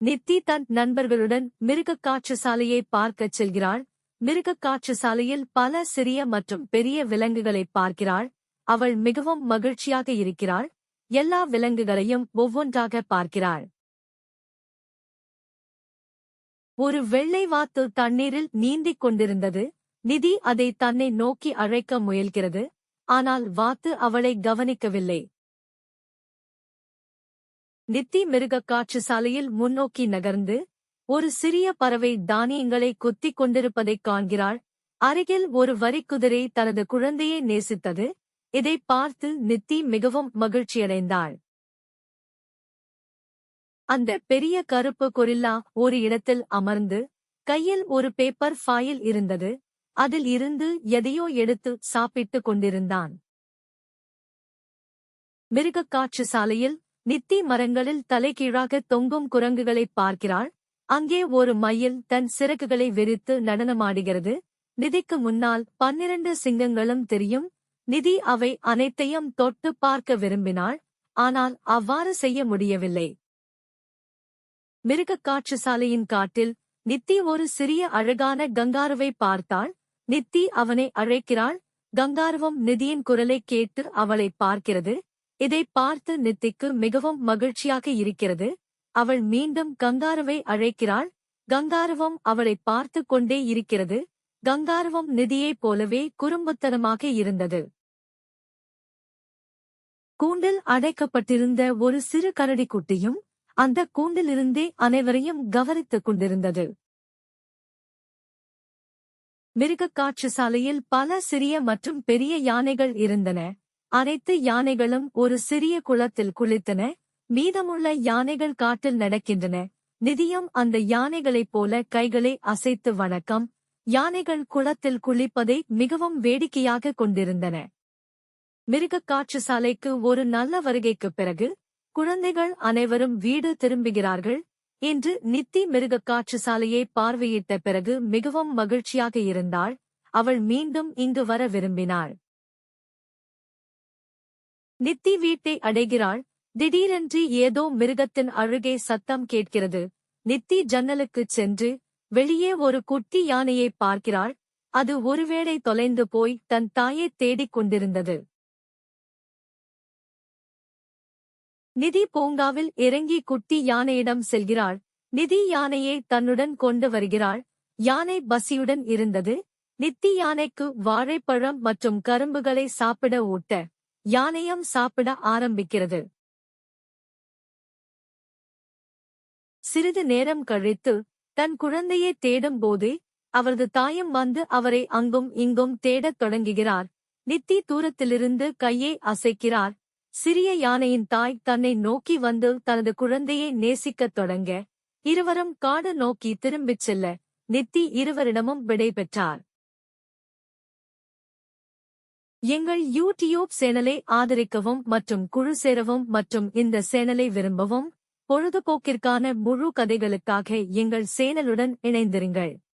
நித்தி தன் நண்பர்களுடன் மிருகக் காட்சிசாலையை பார்க்கச் செல்கிறாள். மிருகக் காட்சிசாலையில் பல சிறிய மற்றும் பெரிய விலங்குகளை பார்க்கிறாள். அவள் மிகவும் மகிழ்ச்சியாக இருக்கிறாள். எல்லா விலங்குகளையும் ஒவ்வொன்றாக பார்க்கிறாள். ஒரு வெள்ளை வாத்து தண்ணீரில் நீந்திக் கொண்டிருந்தது. நிதி அதை தன்னை நோக்கி அழைக்க முயல்கிறது. ஆனால் வாத்து அவளை கவனிக்கவில்லை. நித்தி மிருகக் காட்சிசாலையில் முன்னோக்கி நகர்ந்து ஒரு சிறிய பறவை தானியங்களை கொத்திக் கொண்டிருப்பதைக் காண்கிறாள். அருகில் ஒரு வரிக்குதிரை தனது குழந்தையை நேசித்தது. இதைப் பார்த்து நித்தி மிகவும் மகிழ்ச்சியடைந்தாள். அந்த பெரிய கருப்பு கொரில்லா ஒரு இடத்தில் அமர்ந்து கையில் ஒரு பேப்பர் ஃபைல் இருந்தது. அதில் இருந்து எதையோ எடுத்து சாப்பிட்டுக் கொண்டிருந்தான். மிருகக் காட்சிசாலையில் நித்தி மரங்களில் தலைகீழாக தொங்கும் குரங்குகளைப் பார்க்கிறாள். அங்கே ஒரு மயில் தன் சிறகுகளை விரித்து நடனமாடுகிறது. நிதிக்கு முன்னால் 12 சிங்கங்களும் தெரியும். நிதி அவை அனைத்தையும் தொட்டு பார்க்க விரும்பினாள். ஆனால் அவ்வாறு செய்ய முடியவில்லை. மிருகக் காட்சிசாலையின் காட்டில் நித்தி ஒரு சிறிய அழகான கங்காருவை பார்த்தாள். நித்தி அவனை அழைக்கிறாள். கங்காருவும் நிதியின் குரலைக் கேட்டு அவளை பார்க்கிறது. இதைப் பார்த்து நித்திக்கு மிகவும் மகிழ்ச்சியாக இருக்கிறது. அவள் மீண்டும் கங்காருவை அழைக்கிறாள். கங்காருவும் அவளை பார்த்து கொண்டே இருக்கிறது. கங்காருவும் நிதியைப் போலவே குறும்புத்தனமாக இருந்தது. கூண்டில் அடைக்கப்பட்டிருந்த ஒரு சிறு கரடிக்குட்டியும் அந்த கூண்டிலிருந்தே அனைவரையும் கவனித்துக் கொண்டிருந்தது. மிருகக் காட்சிசாலையில் பல சிறிய மற்றும் பெரிய யானைகள் இருந்தன. அனைத்து யானைகளும் ஒரு சிறிய குளத்தில் குளித்தன. மீதமுள்ள யானைகள் காட்டில் நடக்கின்றன. நிதியும் அந்த யானைகளைப் போல கைகளை அசைத்து வணக்கம். யானைகள் குளத்தில் குளிப்பதை மிகவும் வேடிக்கையாக கொண்டிருந்தன. மிருகக் காட்சிசாலைக்கு ஒரு நல்ல வருகைக்குப் பிறகு குழந்தைகள் அனைவரும் வீடு திரும்புகிறார்கள். இன்று நித்தி மிருகக் காட்சிசாலையை பார்வையிட்ட பிறகு மிகவும் மகிழ்ச்சியாக இருந்தாள். அவள் மீண்டும் இங்கு வர விரும்பினாள். நித்தி வீட்டை அடைகிறாள். திடீரென்று ஏதோ மிருகத்தின் அழுகை சத்தம் கேட்கிறது. நித்தி ஜன்னலுக்குச் சென்று வெளியே ஒரு குட்டி யானையைப் பார்க்கிறாள். அது ஒருவேளை தொலைந்து போய் தன் தாயைத் தேடிக் கொண்டிருந்தது. நிதி பூங்காவில் இறங்கி குட்டி யானையிடம் செல்கிறாள். நிதி யானையை தன்னுடன் கொண்டு வருகிறாள். யானை பசியுடன் இருந்தது. நித்தி யானைக்கு வாழைப்பழம் மற்றும் கரும்புகளை சாப்பிட ஊட்ட யானையும் சாப்பிட ஆரம்பிக்கிறது. சிறிது நேரம் கழித்து தன் குழந்தையை தேடும் போது அவரது தாயும் வந்து அவரை அங்கும் இங்கும் தேடத் தொடங்குகிறார். நித்தி தூரத்திலிருந்து கையை அசைக்கிறார். சிறிய யானையின் தாய் தன்னை நோக்கி வந்து தனது குழந்தையை நேசிக்கத் தொடங்க இருவரும் காடு நோக்கி திரும்பிச் செல்ல நித்தி இருவரிடமும் விடை பெற்றார். எங்கள் யூடியூப் சேனலை ஆதரிக்கவும் மற்றும் குழு சேரவும் மற்றும் இந்த சேனலை விரும்பவும். பொழுதுபோக்கிற்கான முழு கதைகளுக்காக எங்கள் சேனலுடன் இணைந்திருங்கள்.